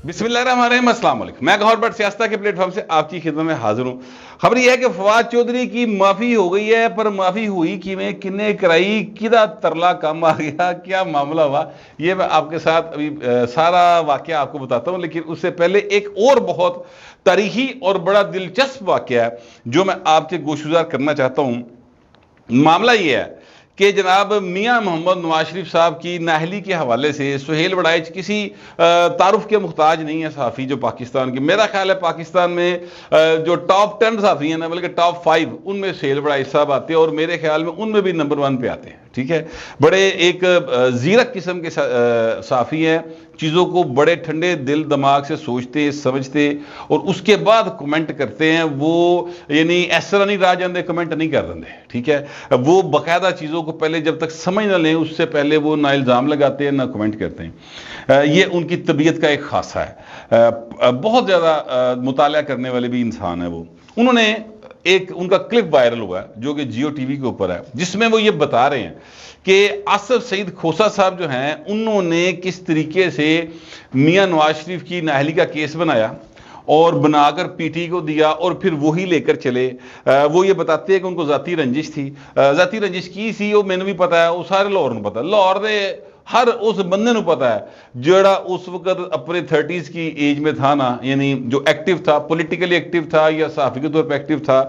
بسم اللہ الرحمن الرحیم، السلام علیکم۔ میں گوہر بٹ سیاستہ کے پلیٹ فارم سے آپ کی خدمت میں حاضر ہوں۔ خبر یہ ہے کہ فواد چودھری کی معافی ہو گئی ہے، پر معافی ہوئی کیویں، کنے کرائی، کدا ترلا کم آ گیا، کیا معاملہ ہوا، یہ میں آپ کے ساتھ ابھی سارا واقعہ آپ کو بتاتا ہوں۔ لیکن اس سے پہلے ایک اور بہت تاریخی اور بڑا دلچسپ واقعہ ہے جو میں آپ سے گوشگزار کرنا چاہتا ہوں۔ معاملہ یہ ہے کہ جناب میاں محمد نواز شریف صاحب کی نااہلی کے حوالے سے سہیل وڑائچ کسی تعارف کے محتاج نہیں ہے صحافی جو پاکستان کی، میرا خیال ہے پاکستان میں جو ٹاپ 10 صحافی ہیں نا، بلکہ ٹاپ 5 ان میں سہیل وڑائچ صاحب آتے ہیں، اور میرے خیال میں ان میں بھی نمبر 1 پہ آتے ہیں۔ ٹھیک ہے، بڑے ایک زیرک قسم کے صحافی ہیں، چیزوں کو بڑے ٹھنڈے دل دماغ سے سوچتے سمجھتے اور اس کے بعد کمنٹ کرتے ہیں۔ وہ یعنی اس طرح نہیں راہ جاندے کمنٹ نہیں کر دیں، ٹھیک ہے، وہ باقاعدہ چیزوں کو پہلے جب تک سمجھ نہ لیں اس سے پہلے وہ نہ الزام لگاتے ہیں نہ کمنٹ کرتے ہیں۔ یہ ان کی طبیعت کا ایک خاصہ ہے، بہت زیادہ مطالعہ کرنے والے بھی انسان ہیں وہ۔ انہوں نے ایک ان کا کلپ وائرل ہوا ہے جو کہ جیو ٹی وی کے اوپر ہے، جس میں وہ یہ بتا رہے ہیں کہ آصف سعید کھوسہ صاحب جو ہیں انہوں نے کس طریقے سے میاں نواز شریف کی نااہلی کا کیس بنایا اور بنا کر پی ٹی کو دیا اور پھر وہی لے کر چلے۔ وہ یہ بتاتے ہیں کہ ان کو ذاتی رنجش تھی، ذاتی رنجش کی سی، وہ میں نے بھی پتا ہے، وہ سارے لاہور کو پتا ہے، لاہور دے ہر اس بندے نو پتا ہے جڑا اس وقت اپنے 30s کی ایج میں تھا نا، یعنی جو ایکٹیو تھا، پولیٹیکلی ایکٹیو تھا یا صحافی کے طور پہ ایکٹیو تھا،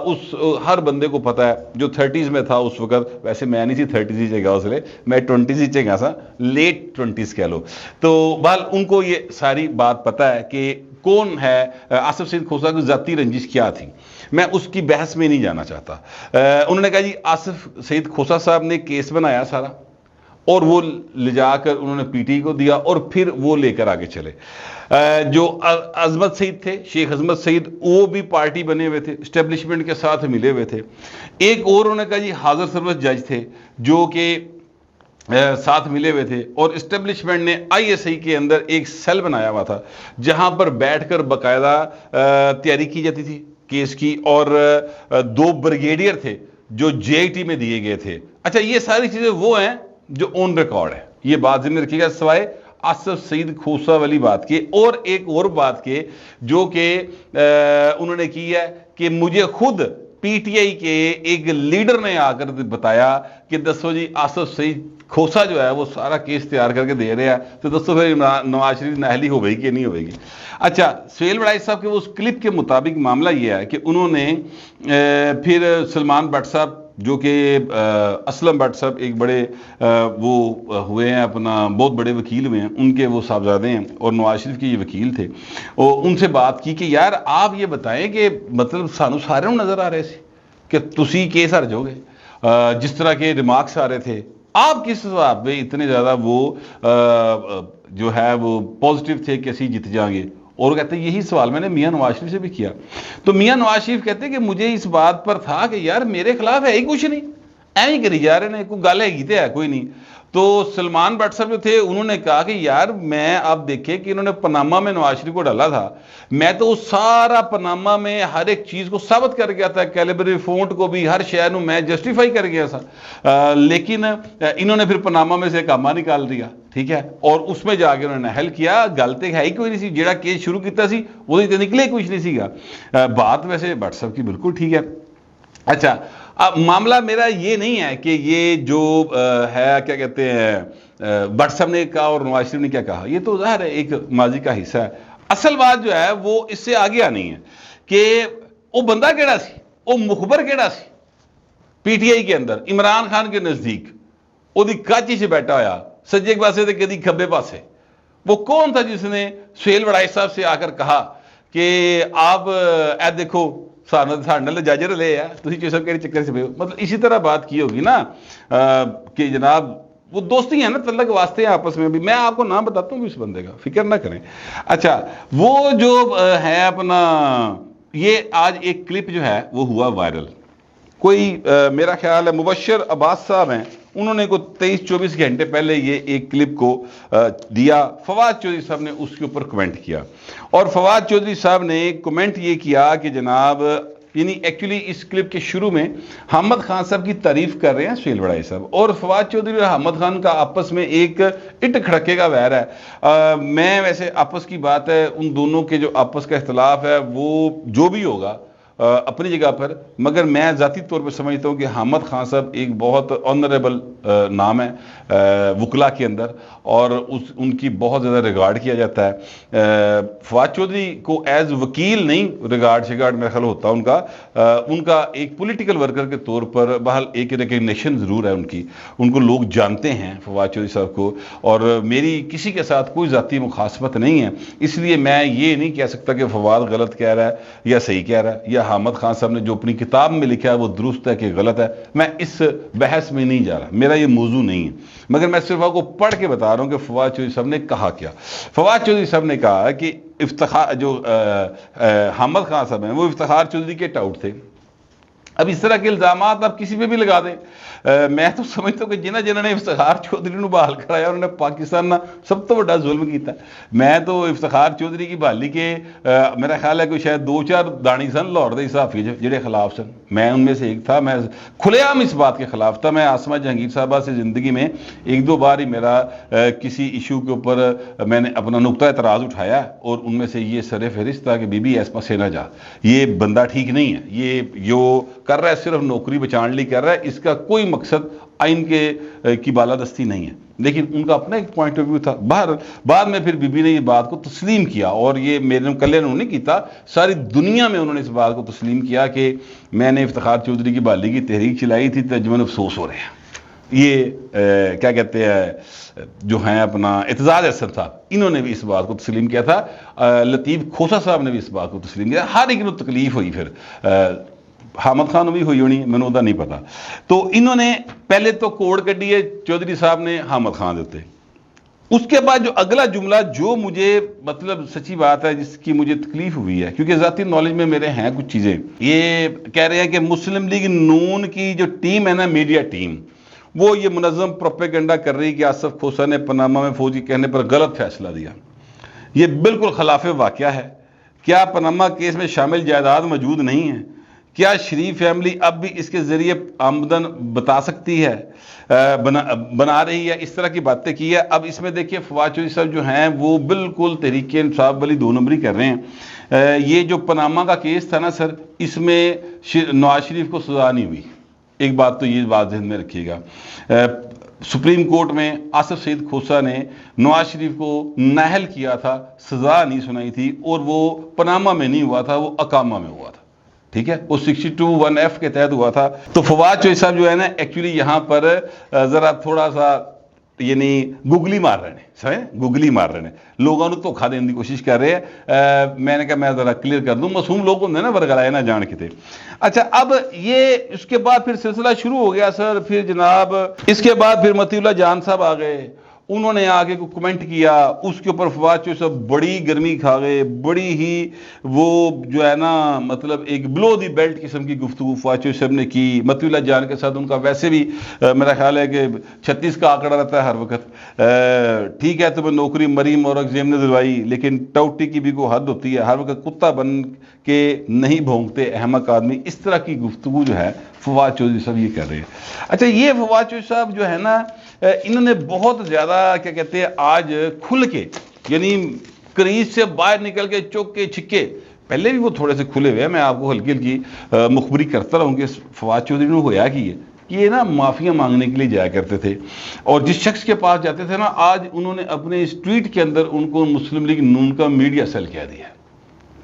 اس ہر بندے کو پتا ہے جو 30s میں تھا اس وقت۔ ویسے میں نہیں سی 30s ہی چاہیے اس لیے، میں 20s ہی چاہیے سا، لیٹ 20s کہہ لو۔ تو بہرحال ان کو یہ ساری بات پتا ہے کہ کون ہے آصف سعید کھوسہ کی ذاتی رنجش کیا تھی۔ میں اس کی بحث میں نہیں جانا چاہتا۔ انہوں نے کہا جی آصف سعید کھوسہ صاحب نے کیس بنایا سارا اور وہ لے جا کر انہوں نے پی ٹی کو دیا اور پھر وہ لے کر آگے چلے۔ جو عظمت سعید تھے، شیخ عظمت سعید، وہ بھی پارٹی بنے ہوئے تھے، اسٹیبلشمنٹ کے ساتھ ملے ہوئے تھے۔ ایک اور انہوں نے کہا جی حاضر سروس جج تھے جو کہ ساتھ ملے ہوئے تھے، اور اسٹیبلشمنٹ نے آئی ایس آئی کے اندر ایک سیل بنایا ہوا تھا جہاں پر بیٹھ کر باقاعدہ تیاری کی جاتی تھی کیس کی، اور 2 بریگیڈیئر تھے جو جے آئی ٹی میں دیے گئے تھے۔ اچھا، یہ ساری چیزیں وہ ہیں جو اون ریکارڈ ہے، یہ بات ذہن میں رکھیے گا، سوائے آصف سعید کھوسہ والی بات کے۔ اور ایک اور بات کے جو کہ انہوں نے کی ہے کہ مجھے خود پی ٹی آئی کے ایک لیڈر نے آ کر بتایا کہ دسو جی آصف سعید کھوسہ جو ہے وہ سارا کیس تیار کر کے دے رہے ہیں، تو دسو پھر نواز شریف نااہلی ہو گئی کہ نہیں ہوئے گی۔ اچھا، سہیل وڑائچ صاحب کے اس کلپ کے مطابق معاملہ یہ ہے کہ انہوں نے پھر سلمان بٹ صاحب جو کہ اسلم بٹ صاحب ایک بڑے وہ ہوئے ہیں، اپنا بہت بڑے وکیل ہوئے ہیں، ان کے وہ صاحبزادے ہیں اور نواز شریف کے یہ وکیل تھے، اور ان سے بات کی کہ یار آپ یہ بتائیں کہ مطلب سانو سارے نظر آ رہے سی کہ تسی کیس ہار جاؤ گے، جس طرح کے ریمارکس آ رہے تھے، آپ کس حساب پہ اتنے زیادہ وہ جو ہے وہ پازیٹیو تھے کہ اسی جیت جائیں گے؟ اور کہتے ہیں یہی سوال میں نے میاں نواز شریف سے بھی کیا، تو میاں نواز شریف کہتے ہیں کہ مجھے اس بات پر تھا کہ یار میرے خلاف ہے ہی کچھ نہیں، ایویں ہی کری جا رہے ہیں، کوئی گل ہے گی تو ہے کوئی نہیں۔ تو سلمان بٹ صاحب جو تھے انہوں نے کہا کہ یار میں آپ دیکھیں کہ انہوں نے پاناما میں نواز شریف کو ڈالا تھا، میں تو سارا پاناما میں ہر ایک چیز کو ثابت کر گیا تھا، کیلیبری فونٹ کو بھی، ہر شہر میں جسٹیفائی کر گیا تھا، لیکن انہوں نے پھر پاناما میں سے کاما نکال دیا، ٹھیک ہے، اور اس میں جا کے انہوں نے حل کیا، گل تو ہے ہی کوئی نہیں سی، جیڑا کیس شروع کیتا سی وہ نکلے کچھ نہیں سی گا۔ بات ویسے بٹ صاحب کی بالکل ٹھیک ہے۔ اچھا، اب معاملہ میرا یہ نہیں ہے کہ یہ جو ہے کیا کہتے ہیں بٹ صاحب نے کہا اور نواز شریف نے کیا کہا، یہ تو ظاہر ہے ایک ماضی کا حصہ ہے۔ اصل بات جو ہے وہ اس سے آگے آنی ہے کہ وہ بندہ کیڑا سی، وہ مخبر کیڑا سی پی ٹی آئی کے اندر عمران خان کے نزدیک، وہ دی کاچی سے بیٹھا ہویا سجے پاسے تے کدی کھبے پاسے، وہ کون تھا جس نے سہیل وڑائچ صاحب سے آ کر کہا کہ آپ اے دیکھو سارے جج رلے ہے، تسی چیز سب کے چکر سے، مطلب اسی طرح بات کی ہوگی نا کہ جناب وہ دوستی ہیں نا، تعلق واسطے ہیں آپس میں بھی، میں آپ کو نام بتاتا ہوں اس بندے کا، فکر نہ کریں۔ اچھا، وہ جو ہے اپنا یہ آج ایک کلپ جو ہے وہ ہوا وائرل، کوئی میرا خیال ہے مبشر عباس صاحب ہیں، انہوں نے کوئی 23-24 گھنٹے پہلے یہ ایک کلپ کو دیا، فواد چودھری صاحب نے اس کے اوپر کمنٹ کیا، اور فواد چودھری صاحب نے کمنٹ یہ کیا کہ جناب یعنی ایکچولی اس کلپ کے شروع میں حامد خان صاحب کی تعریف کر رہے ہیں سہیل وڑائی صاحب، اور فواد چودھری اور حامد خان کا آپس میں ایک اٹ کھڑکے کا ویر ہے۔ میں ویسے آپس کی بات ہے، ان دونوں کے جو آپس کا اختلاف ہے وہ جو بھی ہوگا اپنی جگہ پر، مگر میں ذاتی طور پر سمجھتا ہوں کہ حامد خان صاحب ایک بہت آنریبل نام ہے وکلا کے اندر، اور ان کی بہت زیادہ ریگارڈ کیا جاتا ہے۔ فواد چودھری کو ایز وکیل نہیں ریگارڈ شگارڈ میرا خیال ہوتا ان کا ایک پولیٹیکل ورکر کے طور پر بہرحال ایک ریکگنیشن ضرور ہے ان کو لوگ جانتے ہیں فواد چودھری صاحب کو، اور میری کسی کے ساتھ کوئی ذاتی مخاصمت نہیں ہے، اس لیے میں یہ نہیں کہہ سکتا کہ فواد غلط کہہ رہا ہے یا صحیح کہہ رہا ہے، یا حامد خان صاحب نے جو اپنی کتاب میں لکھا ہے وہ درست ہے کہ غلط ہے۔ میں اس بحث میں نہیں جا رہا، میرا یہ موضوع نہیں ہے، مگر میں صرف آپ کو پڑھ کے بتا رہا ہوں کہ فواد چودھری صاحب نے کہا کیا۔ فواد چودھری صاحب نے کہا کہ افتخار جو حامد خان صاحب ہیں وہ افتخار چودھری کے ٹاؤٹ تھے۔ اب اس طرح کے الزامات آپ کسی پہ بھی لگا دیں، میں تو سمجھتا ہوں کہ جنہوں نے افتخار چودھری نو بحال کرایا انہوں نے پاکستان نہ سب تو بڑا ظلم کیتا ہے۔ میں تو افتخار چودھری کی بحالی کے میرا خیال ہے کہ شاید 2-4 دانی سن لاہور دے صحافی جڑے خلاف سن، میں ان میں سے ایک تھا۔ میں کھلے عام اس بات کے خلاف تھا۔ میں آسمہ جہانگیر صاحبہ سے زندگی میں 1-2 بار ہی میرا کسی ایشو کے اوپر میں نے اپنا نقطہ اعتراض اٹھایا، اور ان میں سے یہ سر فہرست تھا کہ بی بی ایس پاسے نہ جا، یہ بندہ ٹھیک نہیں ہے، یہ جو کر رہا ہے صرف نوکری بچانے لی کر رہا ہے، اس کا کوئی مقصد آئین کی بالادستی نہیں ہے۔ لیکن ان کا اپنا ایک پوائنٹ آف ویو تھا۔ بعد میں پھر بی بی نے یہ بات کو تسلیم کیا، اور یہ میرے کلے انہوں نے کیتا، ساری دنیا میں انہوں نے اس بات کو تسلیم کیا کہ میں نے افتخار چودھری کی بحالی کی تحریک چلائی تھی، ترجمان افسوس ہو رہے ہیں۔ یہ کیا کہتے ہیں جو ہیں اپنا اعتزاز احسن صاحب، انہوں نے بھی اس بات کو تسلیم کیا تھا، لطیف کھوسا صاحب نے بھی اس بات کو تسلیم کیا، ہر ایک کو تکلیف ہوئی۔ پھر حامد خان بھی ہوئی ہونی، میں نے وہ نہیں پتا۔ تو انہوں نے پہلے تو کوڑ کڈی ہے چودھری صاحب نے حامد خان دیتے، اس کے بعد جو اگلا جملہ جو مجھے مطلب سچی بات ہے جس کی مجھے تکلیف ہوئی ہے، کیونکہ ذاتی نالج میں میرے ہیں کچھ چیزیں، یہ کہہ رہے ہیں کہ مسلم لیگ نون کی جو ٹیم ہے نا، میڈیا ٹیم، وہ یہ منظم پروپیگنڈا کر رہی کہ آصف کھوسا نے پاناما میں فوجی کہنے پر غلط فیصلہ دیا۔ یہ بالکل خلاف واقعہ ہے۔ کیا پاناما کیس میں شامل جائیداد موجود نہیں ہے؟ کیا شریف فیملی اب بھی اس کے ذریعے آمدن بتا سکتی ہے، بنا رہی ہے، اس طرح کی باتیں کی ہے۔ اب اس میں دیکھیے فواد چودھری صاحب جو ہیں وہ بالکل تحریک انصاف والی 2 نمبری کر رہے ہیں۔ یہ جو پاناما کا کیس تھا نا سر، اس میں نواز شریف کو سزا نہیں ہوئی، ایک بات تو یہ بات ذہن میں رکھیے گا۔ سپریم کورٹ میں آصف سعید کھوسا نے نواز شریف کو نااہل کیا تھا، سزا نہیں سنائی تھی، اور وہ پاناما میں نہیں ہوا تھا، وہ اکاما میں ہوا تھا، ٹھیک ہے، وہ 62(1)(f) کے تحت ہوا تھا۔ تو فواد چودھری صاحب جو ہے نا ایکچولی یہاں پر ذرا تھوڑا سا یعنی گگلی مار رہے ہیں، سمجھیں، گگلی مار رہے ہیں، لوگوں نے دھوکھا دینے کی کوشش کر رہے ہیں۔ میں نے کہا میں ذرا کلیئر کر دوں، معصوم لوگ ہوتے ہیں نا ورگلائے نہ جان کے تھے۔ اچھا، اب یہ اس کے بعد پھر سلسلہ شروع ہو گیا سر، پھر جناب اس کے بعد پھر مطیع اللہ جان صاحب آ گئے، انہوں نے آگے کو کمنٹ کیا، اس کے اوپر فواد چودھری صاحب بڑی گرمی کھا گئے، بڑی ہی وہ جو ہے نا مطلب ایک بلو دی بیلٹ قسم کی گفتگو فواد چودھری صاحب نے کی۔ مطیع اللہ جان کے ساتھ ان کا ویسے بھی میرا خیال ہے کہ 36 کا آنکڑا رہتا ہے ہر وقت۔ ٹھیک ہے، تمہیں نوکری مریم اور اگزیم نے دلوائی، لیکن ٹوٹی کی بھی کوئی حد ہوتی ہے، ہر وقت کتا بن کے نہیں بھونکتے احمق آدمی، اس طرح کی گفتگو جو ہے فواد چودھری صاحب یہ کر رہے ہیں۔ اچھا، یہ فواد چودھری صاحب جو ہے نا انہوں نے بہت زیادہ کیا کہتے ہیں آج کھل کے، یعنی کریز سے باہر نکل کے چوکے چھکے، پہلے بھی وہ تھوڑے سے کھلے ہوئے ہیں، میں آپ کو ہلکی ہلکی مخبری کرتا رہوں کہ فواد چودھری نے ہوا کی ہے، یہ نا معافیاں مانگنے کے لیے جایا کرتے تھے، اور جس شخص کے پاس جاتے تھے نا، آج انہوں نے اپنے اس ٹویٹ کے اندر ان کو مسلم لیگ نون کا میڈیا سیل کہہ دیا ہے۔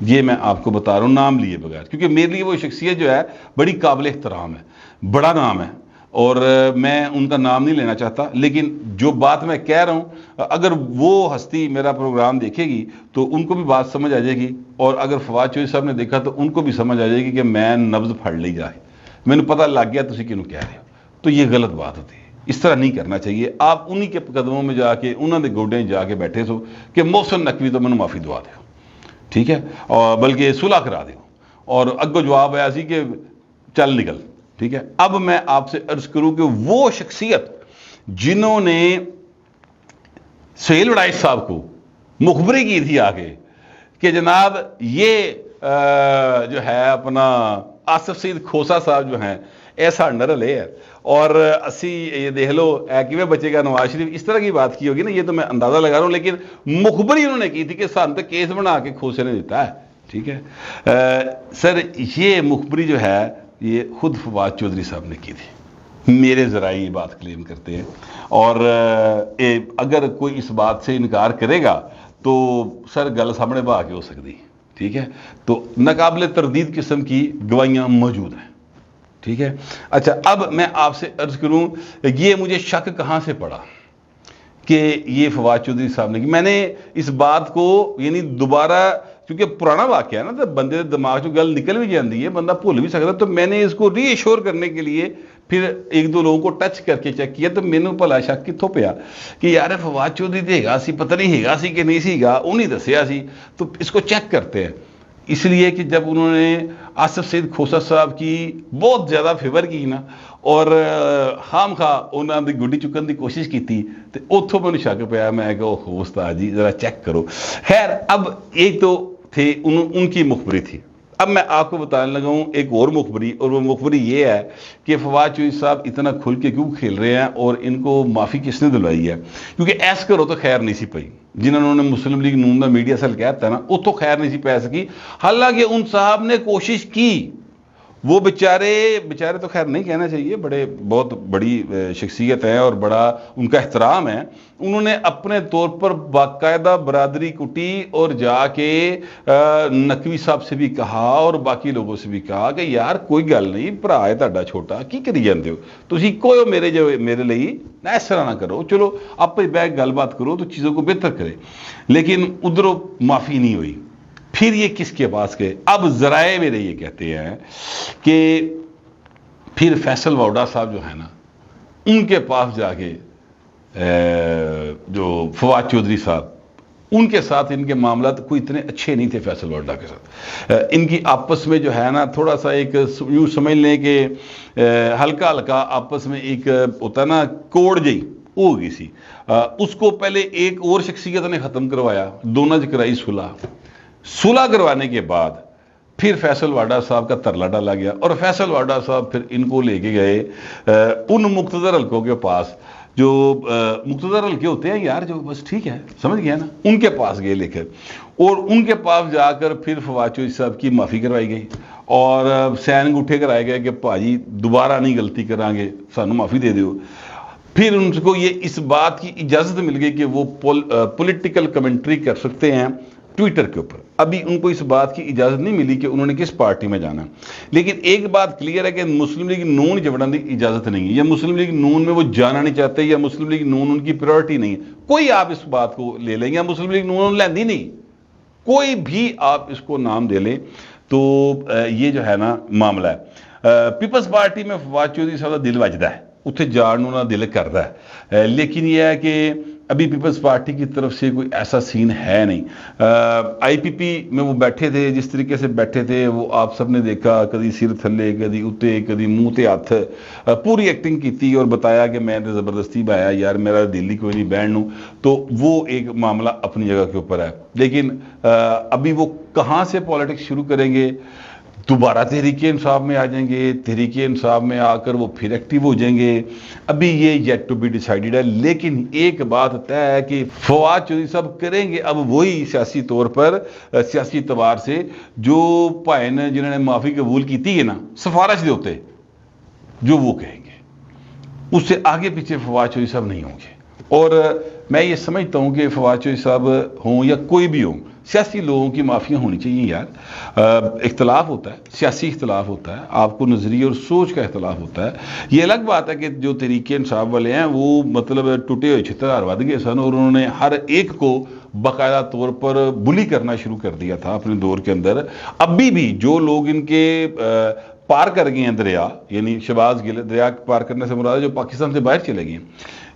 یہ میں آپ کو بتا رہا ہوں نام لیے بغیر، کیونکہ میرے لیے وہ شخصیت جو ہے بڑی قابل احترام ہے، بڑا نام ہے، اور میں ان کا نام نہیں لینا چاہتا، لیکن جو بات میں کہہ رہا ہوں اگر وہ ہستی میرا پروگرام دیکھے گی تو ان کو بھی بات سمجھ آ جائے گی، اور اگر فواد چودھری صاحب نے دیکھا تو ان کو بھی سمجھ آ جائے گی کہ میں نبض پھڑ لی جائے، میں نے پتہ لگ گیا تسی کیوں کہہ رہے ہو۔ تو یہ غلط بات ہوتی ہے، اس طرح نہیں کرنا چاہیے۔ آپ انہی کے قدموں میں جا کے انہوں نے گوڈیں جا کے بیٹھے سو کہ محسن نقوی تو میں نے معافی دعا دے، ٹھیک ہے، اور بلکہ صلح کرا دے، اور اگو جواب ہے ایسی کہ چل نکل، ٹھیک ہے۔ اب میں آپ سے عرض کروں کہ وہ شخصیت جنہوں نے سہیل وڑائی صاحب کو مخبری کی تھی آگے کہ جناب یہ جو ہے اپنا آصف سعید کھوسا صاحب جو ہیں ایسا نرلے ہے اور اسی یہ دیکھ لو کہ بچے کا نواز شریف اس طرح کی بات کی ہوگی نا, یہ تو میں اندازہ لگا رہا ہوں, لیکن مخبری انہوں نے کی تھی کہ سان تک کیس بنا کے کھوسے نے دیتا ہے. ٹھیک ہے سر, یہ مخبری جو ہے یہ خود فواد چودھری صاحب نے کی تھی, میرے ذرائع یہ بات کلیم کرتے ہیں, اور اگر کوئی اس بات سے انکار کرے گا تو سر گل سامنے بہا کے ہو سکتی. ٹھیک ہے, تو ناقابل تردید قسم کی گواہیاں موجود ہیں. ٹھیک ہے, اچھا اب میں آپ سے عرض کروں یہ مجھے شک کہاں سے پڑا کہ یہ فواد چودھری صاحب نے, میں نے اس بات کو یعنی دوبارہ, کیونکہ پرانا واقعہ ہے نا, تو بندے دماغ جو گل نکل بھی جاتی ہے, بندہ بھول بھی سکتا, تو میں نے اس کو ری ایشور کرنے کے لیے پھر ایک دو لوگوں کو ٹچ کر کے چیک کیا, تو مینوں بھلا شک کتوں پیا کہ یار فواد چودھری دے گا سی, پتہ نہیں ہے گا سی کہ نہیں سی گا, انہیں دسیا سی, تو اس کو چیک کرتے ہیں. اس لیے کہ جب انہوں نے آصف سعید کھوسا صاحب کی بہت زیادہ فیور کی نا, اور خام خواہ انہوں نے گڈی چکن کی کوشش کی تھی, تو اتوں میں شک پیا, میں کہ استاد جی ذرا چیک کرو. خیر اب ایک تو تھے ان کی مخبری تھی. اب میں آپ کو بتانے لگا ہوں ایک اور مخبری, اور وہ مخبری یہ ہے کہ فواد چودھری صاحب اتنا کھل کے کیوں کھیل رہے ہیں اور ان کو معافی کس نے دلوائی ہے, کیونکہ ایس کرو تو خیر نہیں سی پئی, جنہوں نے مسلم لیگ نون کا میڈیا سیل کہتا ہے نا, اتوں خیر نہیں سی پی سکی. حالانکہ ان صاحب نے کوشش کی, وہ بیچارے تو خیر نہیں کہنا چاہیے, بہت بڑی شخصیت ہے اور بڑا ان کا احترام ہے, انہوں نے اپنے طور پر باقاعدہ برادری کٹی اور جا کے نقوی صاحب سے بھی کہا اور باقی لوگوں سے بھی کہا کہ یار کوئی گل نہیں, بھرا ہے تہاڈا چھوٹا, کی کری جاندے ہو تسی, کوئی میرے لیے نہ اس طرح نہ کرو, چلو آپ بیٹھ گل بات کرو تو چیزوں کو بہتر کرے. لیکن ادھروں معافی نہیں ہوئی. پھر یہ کس کے پاس گئے؟ اب ذرائع میرے یہ کہتے ہیں کہ پھر فیصل واؤڈا صاحب جو ہے نا, ان کے پاس جا کے جو فواد چودھری صاحب, ان کے ساتھ ان کے معاملات کوئی اتنے اچھے نہیں تھے. فیصل واؤڈا کے ساتھ ان کی آپس میں جو ہے نا تھوڑا سا ایک یوں سمجھ لیں کہ ہلکا ہلکا آپس میں ایک ہوتا نا کوڑ جئی ہو گئی سی. اس کو پہلے ایک اور شخصیت نے ختم کروایا, دونوں نے کرائی صلح کروانے کے بعد پھر فیصل واڈا صاحب کا ترلا ڈالا گیا, اور فیصل واڈا صاحب پھر ان کو لے کے گئے ان مقتدر حلقوں کے پاس, جو مقتدر حلقے ہوتے ہیں یار, جو بس ٹھیک ہے سمجھ گیا نا, ان کے پاس گئے لے کر, اور ان کے پاس جا کر پھر فواد چودھری صاحب کی معافی کروائی گئی اور سین انگوٹھے کرائے گئے کہ بھاجی دوبارہ نہیں غلطی کریں گے, سانو معافی دے دیو. پھر ان کو یہ اس بات کی اجازت مل گئی کہ وہ پولیٹیکل کمنٹری کر سکتے ہیں ٹویٹر کے اوپر. ابھی ان کو اس بات کی اجازت نہیں ملی کہ انہوں نے کس پارٹی میں جانا, لیکن ایک بات کلیئر ہے کہ مسلم لیگ نون جوڑن کی اجازت نہیں ہے, یا مسلم لیگ نون میں وہ جانا نہیں چاہتے, یا مسلم لیگ نون ان کی پرائرٹی نہیں ہے. کوئی آپ اس بات کو لے لیں, یا مسلم لیگ نون لیندی نہیں, کوئی بھی آپ اس کو نام دے لیں, تو یہ جو ہے نا معاملہ ہے. پیپلز پارٹی میں فواد چودھری صاحب کا دل وجدا ہے, اتنے جان انہوں نے دل کرتا ہے, لیکن یہ ہے کہ ابھی پیپلز پارٹی کی طرف سے کوئی ایسا سین ہے نہیں. آئی پی پی میں وہ بیٹھے تھے جس طریقے سے بیٹھے تھے, وہ آپ سب نے دیکھا, کدی سر تھلے کدی اتے کدی منہ تے ہاتھ, پوری ایکٹنگ کی تھی اور بتایا کہ میں نے زبردستی بایا یار میرا دل ہی کوئی نہیں بہن نوں, تو وہ ایک معاملہ اپنی جگہ کے اوپر ہے. لیکن ابھی وہ کہاں سے پالیٹکس شروع کریں گے, دوبارہ تحریک انصاف میں آ جائیں گے, تحریک انصاف میں آ کر وہ پھر ایکٹیو ہو جائیں گے, ابھی یہ یٹ ٹو بی ڈیسائیڈڈ ہے. لیکن ایک بات طے ہے کہ فواد چودھری صاحب کریں گے اب وہی سیاسی طور پر, سیاسی اعتبار سے جو بھائی نے جنہوں نے معافی قبول کی تھی ہے نا سفارش دے ہوتے, جو وہ کہیں گے اس سے آگے پیچھے فواد چودھری صاحب نہیں ہوں گے. اور میں یہ سمجھتا ہوں کہ فواد چودھری صاحب ہوں یا کوئی بھی ہوں, سیاسی لوگوں کی معافیاں ہونی چاہیے یار. اختلاف ہوتا ہے, سیاسی اختلاف ہوتا ہے, آپ کو نظریے اور سوچ کا اختلاف ہوتا ہے. یہ الگ بات ہے کہ جو تحریک انصاف والے ہیں وہ مطلب ٹوٹے ہوئے چھتر ود گئے سن, اور انہوں نے ہر ایک کو باقاعدہ طور پر بلی کرنا شروع کر دیا تھا اپنے دور کے اندر. ابھی بھی جو لوگ ان کے پار کر گئے ہیں دریا, یعنی شہباز گل دریا پار کرنے سے مراد ہے جو پاکستان سے باہر چلے گئے,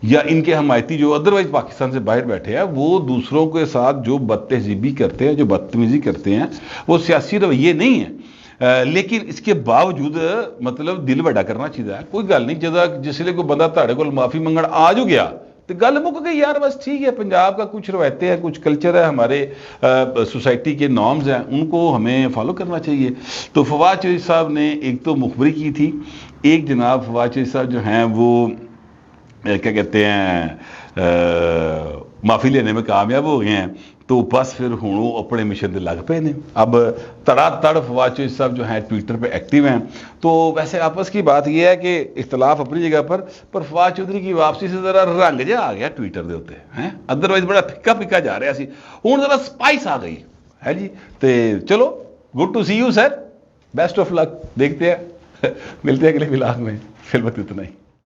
یا ان کے حمایتی جو ادروائز پاکستان سے باہر بیٹھے ہیں, وہ دوسروں کے ساتھ جو بد تہذیبی کرتے ہیں, جو بدتمیزی کرتے ہیں, وہ سیاسی رویے نہیں ہیں. لیکن اس کے باوجود مطلب دل بڑا کرنا چاہیے. کوئی گل نہیں, جدا جس لیے کوئی بندہ تاڑے کو معافی منگن آ جو گیا تو گل مک گئی یار، بس ٹھیک ہے، پنجاب کا کچھ روایتیں ہیں، کچھ کلچر ہے، ہمارے سوسائٹی کے نارمز ہیں، ان کو ہمیں فالو کرنا چاہیے۔ تو فواد چودھری صاحب نے ایک تو مخبری کی تھی، ایک جناب فواد چودھری صاحب جو ہیں وہ کیا کہتے ہیں معافی لینے میں کامیاب ہو گئے ہیں، تو بس پھر ہوں وہ اپنے مشن دے لگ پے نے۔ اب تڑا تڑ فواد چودھری صاحب جو ہیں ٹویٹر پہ ایکٹیو ہیں۔ تو ویسے آپس کی بات یہ ہے کہ اختلاف اپنی جگہ پر فواد چودھری کی واپسی سے ذرا رنگ جہا آ گیا ٹویٹر دے ہوتے ہیں، ادروائز بڑا پھکا پھکا جا رہا سی، ہوں ذرا سپائس آ گئی ہے جی۔ تو چلو، good to see you sir, best of luck, دیکھتے ہیں ملتے ہیں اگلے ولاگ میں، فی الوقت اتنا ہی۔